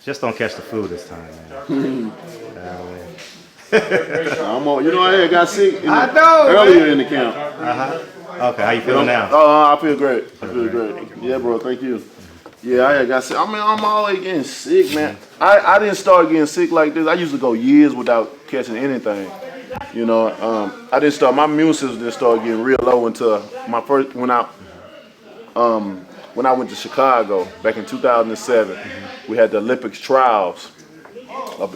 Just don't catch the flu this time, man. I had got sick earlier in the camp. Okay, how you feeling now? I feel great. I feel great. Yeah, bro. Thank you. Yeah, I had got sick. I mean, I'm always getting sick, man. I didn't start getting sick like this. I used to go years without catching anything. I didn't start. My immune system didn't start getting real low until when I went to Chicago back in 2007. We had the Olympics trials,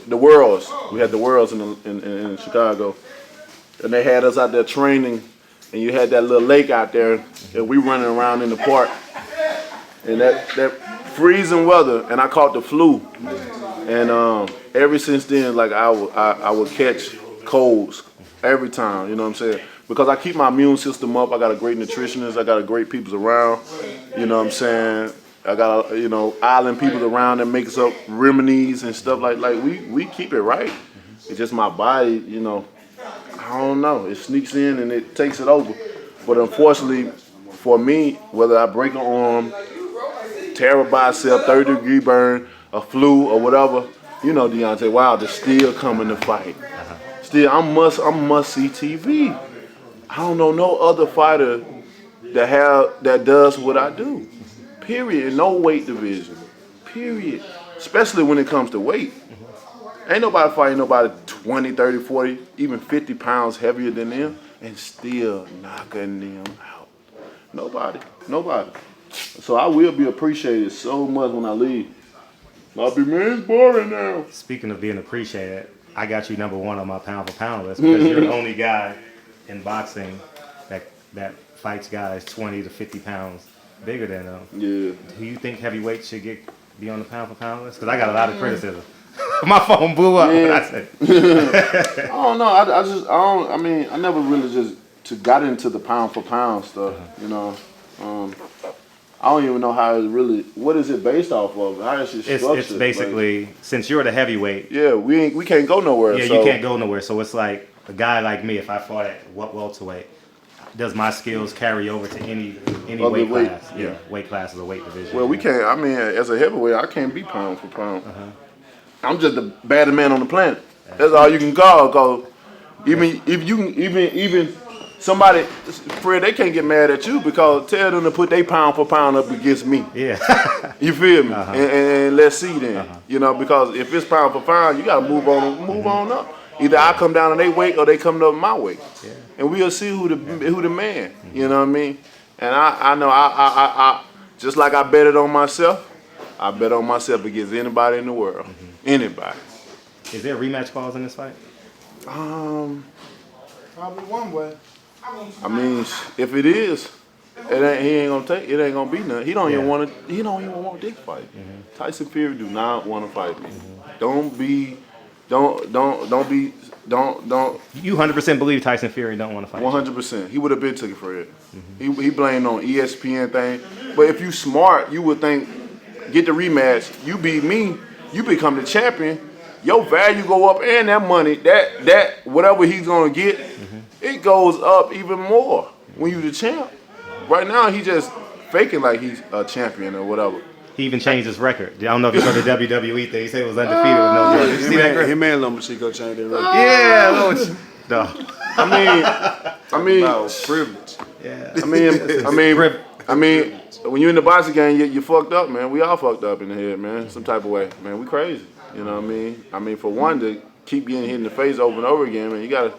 the Worlds. We had the Worlds in Chicago, and they had us out there training. And you had that little lake out there, and we running around in the park, and that freezing weather, and I caught the flu, and ever since then, like I would catch colds every time, you know what I'm saying? Because I keep my immune system up. I got a great nutritionist. I got a great people around, you know what I'm saying? I got island people around that makes up remedies and stuff like we keep it right. It's just my body, I don't know. It sneaks in and it takes it over. But unfortunately, for me, whether I break an arm, tear a bicep, 30-degree burn, a flu, or whatever, Deontay Wilder still coming to fight. Still, I'm must see TV. I don't know no other fighter that does what I do. Period. In no weight division. Period. Especially when it comes to weight. Ain't nobody fighting nobody 20, 30, 40, even 50 pounds heavier than them and still knocking them out. Nobody. So I will be appreciated so much when I leave. I'll be, man, it's boring now. Speaking of being appreciated, I got you number 1 on my pound for pound list because you're the only guy in boxing that fights guys 20 to 50 pounds bigger than them. Yeah. Do you think heavyweight should be on the pound for pound list? Because I got a lot of criticism. My phone blew up when I said I don't know. I never really just got into the pound for pound stuff, I don't even know how it really, what is it based off of? How is it structured? It's basically, since you're the heavyweight. Yeah, we can't go nowhere. Yeah, you can't go nowhere. So it's like a guy like me, if I fought at welterweight, does my skills carry over to any weight class? Yeah, weight classes or weight division. Well, we can't, as a heavyweight, I can't be pound for pound. I'm just the baddest man on the planet. That's all you can call. Cause even somebody, Fred, they can't get mad at you because tell them to put their pound for pound up against me. Yeah. You feel me? And let's see then. Because if it's pound for pound, you gotta move on up. Either I come down in their weight or they come up my weight. Yeah. And we'll see who the man. You know what I mean? And I know I just like I bet it on myself, I bet on myself against anybody in the world. Anybody. Is there a rematch clause in this fight? Probably one way. I mean, if it is, he ain't gonna take. It ain't gonna be nothing. He don't even want to. He don't even want this fight. Tyson Fury do not want to fight me. Don't be. You 100% believe Tyson Fury don't want to fight? 100%. He would have been taken for it. He blamed on ESPN thing. But if you smart, you would think, get the rematch. You beat me. You become the champion. Your value go up, and that money, that whatever he's gonna get, it goes up even more when you the champ. Right now, he just faking like he's a champion or whatever. He even changed his record. I don't know if you saw the WWE thing. He said it was undefeated with no draw. Did you see that? Him and Lomachenko changed their record. Yeah, no. I mean, privilege. Yeah. I mean, when you're in the boxing game, you fucked up, man. We all fucked up in the head, man. Some type of way, man. We crazy. You know what I mean? I mean, for one, to keep getting hit in the face over and over again, man, you gotta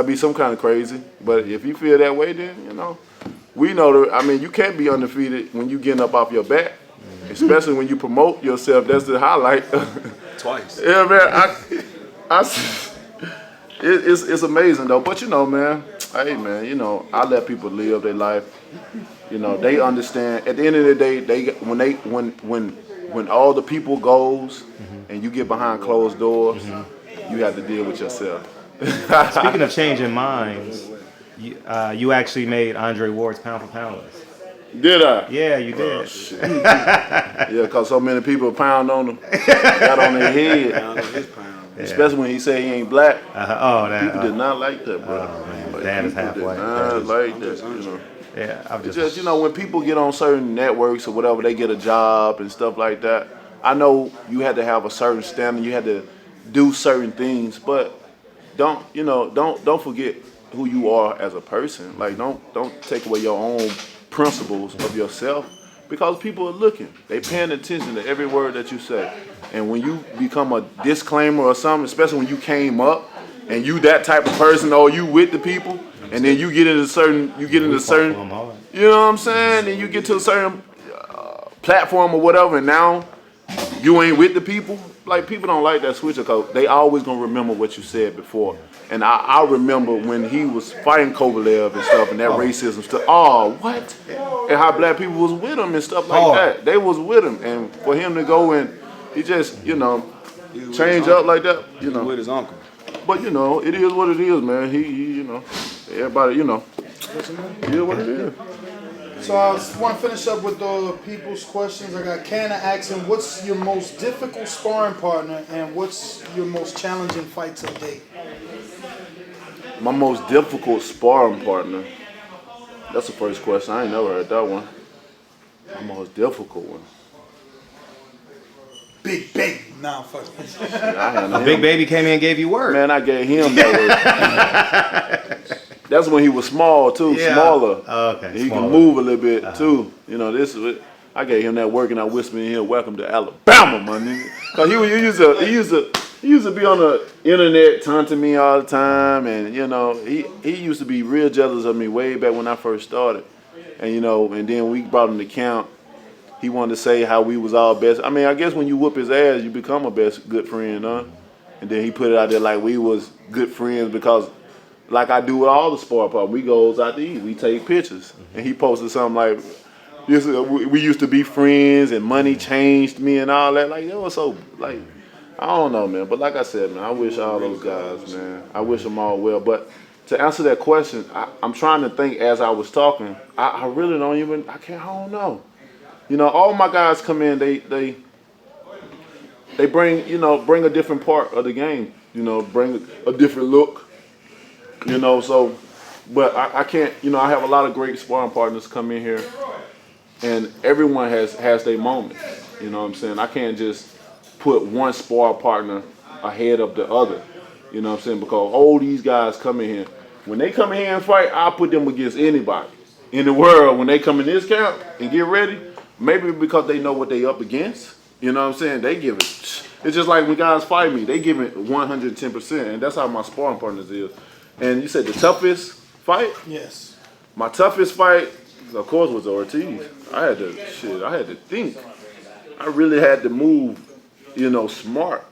be some kind of crazy. But if you feel that way, then we know that. I mean, you can't be undefeated when you getting up off your back, especially when you promote yourself. That's the highlight. Twice. Yeah, man. It's amazing though. But man, hey man, I let people live their life. They understand. At the end of the day, when all the people goes and you get behind closed doors, you have to deal with yourself. Speaking of changing minds, you actually made Andre Ward's pound for pound list. Did I? Yeah, you did. Oh, shit. Yeah, because so many people pound on him, got on their head. Yeah. Especially when he said he ain't black. People did not like that, bro. Oh, man. Dad is halfway. Did not like that. Yeah, I'm It's just, when people get on certain networks or whatever, they get a job and stuff like that. I know you had to have a certain standard, you had to do certain things, but don't forget who you are as a person. Like don't take away your own principles of yourself because people are looking. They paying attention to every word that you say. And when you become a disclaimer or something, especially when you came up and you that type of person or you with the people, and then you get into certain, you know what I'm saying? And you get to a certain platform or whatever, and now you ain't with the people. Like, people don't like that switcher because they always gonna remember what you said before. And I remember when he was fighting Kovalev and stuff and that racism stuff. Oh, what? And how black people was with him and stuff like that. They was with him, and for him to go and he just change up like that. He was with his uncle. But it is what it is, man. He everybody, it is what it is. So I want to finish up with the people's questions. I got Canna asking, what's your most difficult sparring partner and what's your most challenging fight to date? My most difficult sparring partner. That's the first question. I ain't never heard that one. My most difficult one. Big Baby. Nah, fuck. Big Baby came in and gave you word. Man, I gave him that word. That's when he was small too, Yeah. smaller. Oh, okay. He Smaller. can move a little bit too. I gave him that work and I whispered in here, "Welcome to Alabama, my nigga." Cause he used to be on the internet taunting me all the time, and he used to be real jealous of me way back when I first started, and then we brought him to camp. He wanted to say how we was all best. I mean, I guess when you whoop his ass, you become a good friend, huh? And then he put it out there like we was good friends because, like I do with all the sport partners, we goes out to eat, we take pictures, and he posted something like, "We used to be friends, and money changed me and all that." Like, that was so, like, I don't know, man. But like I said, man, I wish all those guys, man, I wish them all well. But to answer that question, I'm trying to think as I was talking. I really don't know. All my guys come in, they bring a different part of the game. Bring a different look. So, but I can't. I have a lot of great sparring partners come in here, and everyone has their moment. You know what I'm saying? I can't just put one sparring partner ahead of the other. You know what I'm saying? Because all these guys come in here. When they come in here and fight, I put them against anybody in the world. When they come in this camp and get ready, maybe because they know what they up against. You know what I'm saying? They give it. It's just like when guys fight me, they give it 110%, and that's how my sparring partners is. And you said the toughest fight? Yes. My toughest fight, of course, was Ortiz. I had to think. I really had to move, smart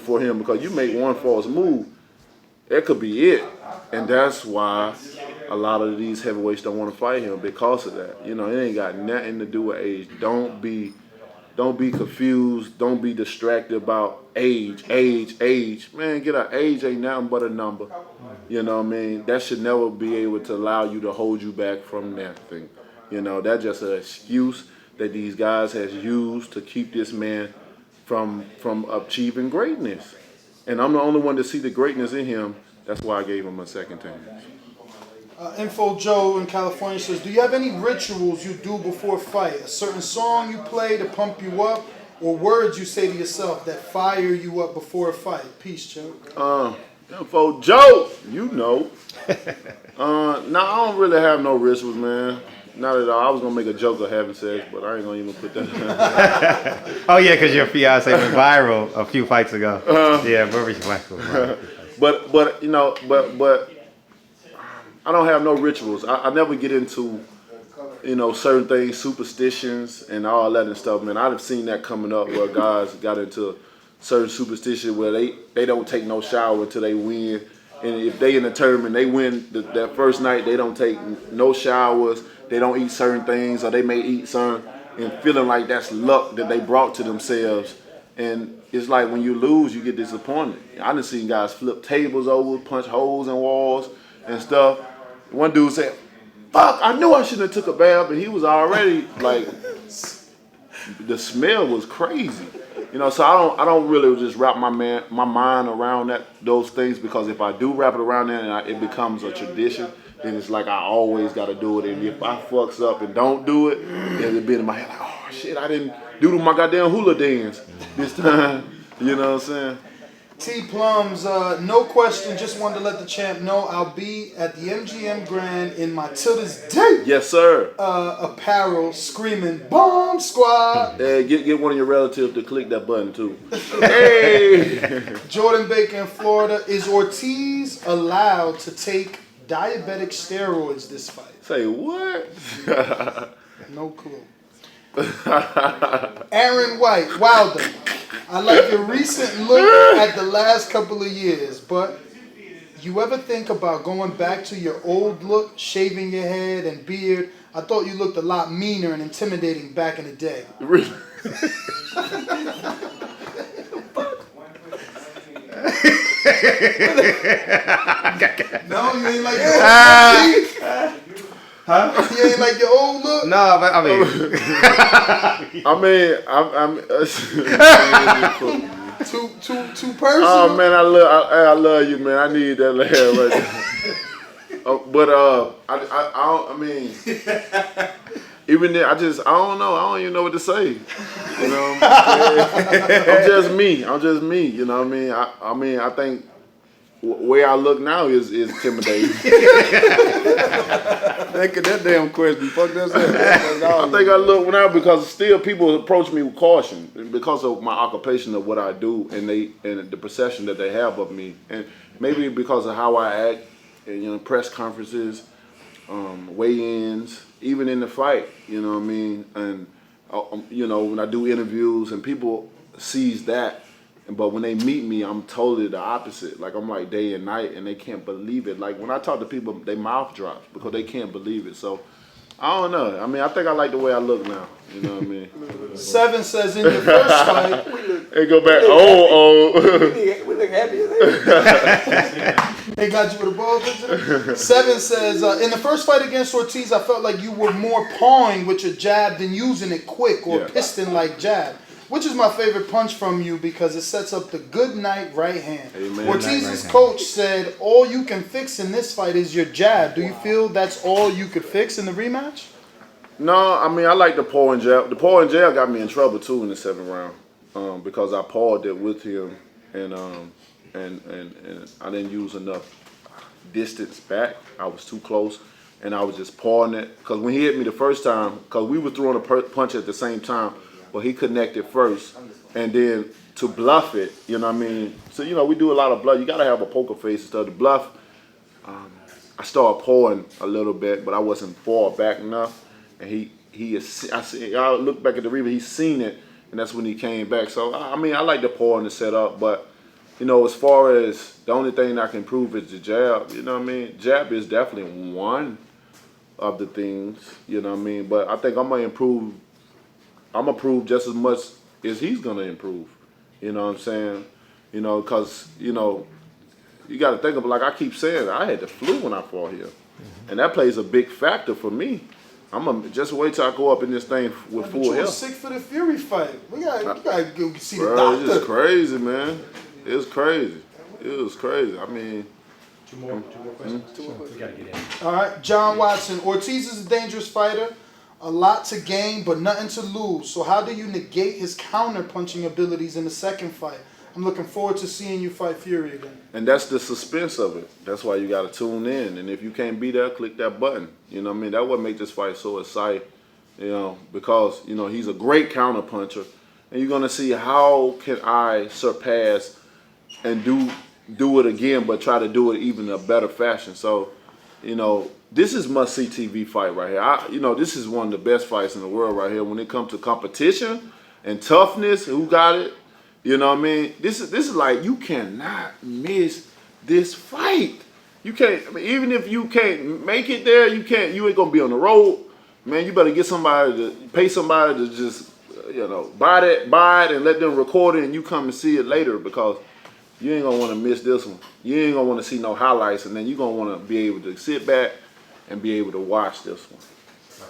for him, because you make one false move, that could be it. And that's why a lot of these heavyweights don't want to fight him, because of that. It ain't got nothing to do with age. Don't be confused. Don't be distracted about age. Man, get out. Age ain't nothing but a number. You know what I mean? That should never be able to allow you to hold you back from nothing. That's just an excuse that these guys has used to keep this man from achieving greatness. And I'm the only one to see the greatness in him. That's why I gave him a second chance. Info Joe in California says, do you have any rituals you do before a fight? A certain song you play to pump you up, or words you say to yourself that fire you up before a fight? Peace, Joe. Info Joe, No, I don't really have no rituals, man. Not at all. I was gonna make a joke of having sex, but I ain't gonna even put that. Oh yeah, because your fiance went viral a few fights ago. Yeah, very viral. But I don't have no rituals. I never get into, certain things, superstitions and all that and stuff, man. I've seen that coming up where guys got into certain superstition where they don't take no shower until they win. And if they in the tournament, they win that first night, they don't take no showers, they don't eat certain things, or they may eat some, and feeling like that's luck that they brought to themselves. And it's like when you lose, you get disappointed. I done seen guys flip tables over, punch holes in walls and stuff. One dude said, "Fuck, I knew I shouldn't have took a bath," and he was already like, the smell was crazy. So I don't really just wrap my mind around those things, because if I do wrap it around that, and it becomes a tradition, then it's like I always got to do it. And if I fucks up and don't do it, it'll be in my head like, oh shit, I didn't do my goddamn hula dance this time. You know what I'm saying? T Plums, no question, just wanted to let the champ know I'll be at the MGM Grand in my till this day Yes, sir. apparel screaming Bomb Squad. Get one of your relatives to click that button too. Hey. Jordan Baker in Florida, is Ortiz allowed to take diabetic steroids this fight? Say what? No clue. Aaron White, Wilder. I like your recent look at the last couple of years, but you ever think about going back to your old look, shaving your head and beard? I thought you looked a lot meaner and intimidating back in the day. Really? No, you ain't like your old look. Huh? You ain't like your old look? No, but I mean, I'm Too personal. oh man, I love you, man. I need that laugh right there. But I mean, even then, I don't know. I don't even know what to say. You know, I'm just me. You know what I mean? I think where I look now is intimidating. That damn question. Fuck that. I think I look now because still people approach me with caution because of my occupation of what I do and the perception that they have of me, and maybe because of how I act, and, press conferences, weigh-ins, even in the fight. You know what I mean? And when I do interviews and people sees that. But when they meet me, I'm totally the opposite. Like, I'm like day and night, and they can't believe it. Like, when I talk to people, their mouth drops because they can't believe it. So, I don't know. I mean, I think I like the way I look now. You know what I mean? Seven says in your first fight. They go back, We look happy as hell. They got you with a ball picture? Seven says, in the first fight against Ortiz, I felt like you were more pawing with your jab than using it quick or piston-like jab. Which is my favorite punch from you because it sets up the good night right hand. Amen. Ortiz's coach said, all you can fix in this fight is your jab. Do you feel that's all you could fix in the rematch? No, I mean, I like the paw and jab. The paw and jab got me in trouble, too, in the 7th round because I pawed it with him and I didn't use enough distance back. I was too close, and I was just pawing it. Because when he hit me the first time, because we were throwing a punch at the same time, but he connected first, and then to bluff it, you know what I mean? So, we do a lot of bluff. You got to have a poker face and stuff. The bluff, I started pawing a little bit, but I wasn't far back enough. And I look back at the replay, he's seen it, and that's when he came back. So, I mean, I like the paw and the setup, but, as far as the only thing I can improve is the jab, you know what I mean? Jab is definitely one of the things, you know what I mean? But I think I'm going to improve just as much as he's going to improve. You know what I'm saying? Because, you got to think of, like I keep saying, I had the flu when I fought here. And that plays a big factor for me. Just wait till I go up in this thing with full You were health. sick for the Fury fight. You gotta go see the Bro, doctor. it's just crazy, man. It was crazy. I mean, two more questions. We gotta get in. All right, John Watson. Ortiz is a dangerous fighter. A lot to gain, but nothing to lose. So how do you negate his counter-punching abilities in the second fight? I'm looking forward to seeing you fight Fury again. and that's the suspense of it. That's why you got to tune in. And if you can't be there, click that button. You know what I mean? That would make this fight so exciting, because, he's a great counter puncher. And you're going to see how can I surpass and do it again, but try to do it even in a better fashion. So, this is must-see TV fight right here. This is one of the best fights in the world right here. When it comes to competition and toughness, who got it? You know what I mean? This is like, you cannot miss this fight. You can't, even if you can't make it there, you ain't gonna be on the road. Man, you better pay somebody to just, buy it and let them record it, and you come and see it later, because you ain't gonna want to miss this one. You ain't gonna want to see no highlights, and then you're gonna want to be able to sit back and be able to watch this one.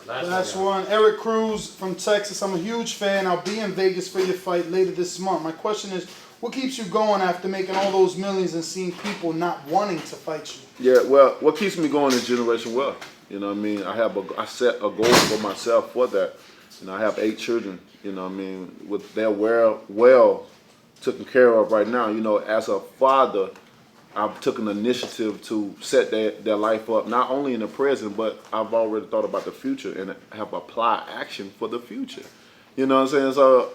Last one. Eric Cruz from Texas. I'm a huge fan. I'll be in Vegas for your fight later this month. My question is, What keeps you going after making all those millions and seeing people not wanting to fight you? Yeah, well, what keeps me going is generation wealth. You know what I mean? I set a goal for myself for that. You know, I have 8 children. You know what I mean? With their well taken care of right now. You know, as a father, I've took an initiative to set their life up, not only in the present, but I've already thought about the future and have applied action for the future. You know what I'm saying? So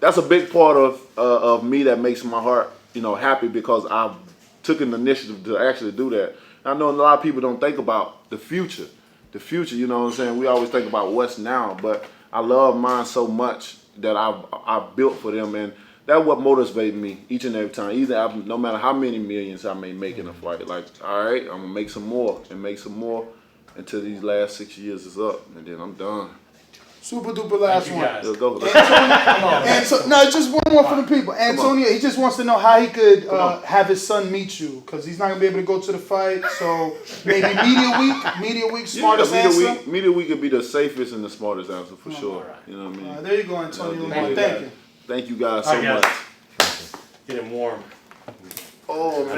that's a big part of me that makes my heart, you know, happy, because I've took an initiative to actually do that. I know a lot of people don't think about the future. The future, you know what I'm saying? We always think about what's now, but I love mine so much that I've built for them, and that's what motivates me each and every time. No matter how many millions I may make in a fight, like, all right, I'm gonna make some more and make some more until these last 6 years is up, and then I'm done. Super duper last one. Let's go. No, just one more for the people. Antonio, he just wants to know how he could have his son meet you, because he's not gonna be able to go to the fight. So maybe media week, smartest answer. Media week could be the safest and the smartest answer for sure. Right. You know what I mean? There you go, Antonio. Thank you. Thank you. Thank you guys so much. Get him warm. Oh man.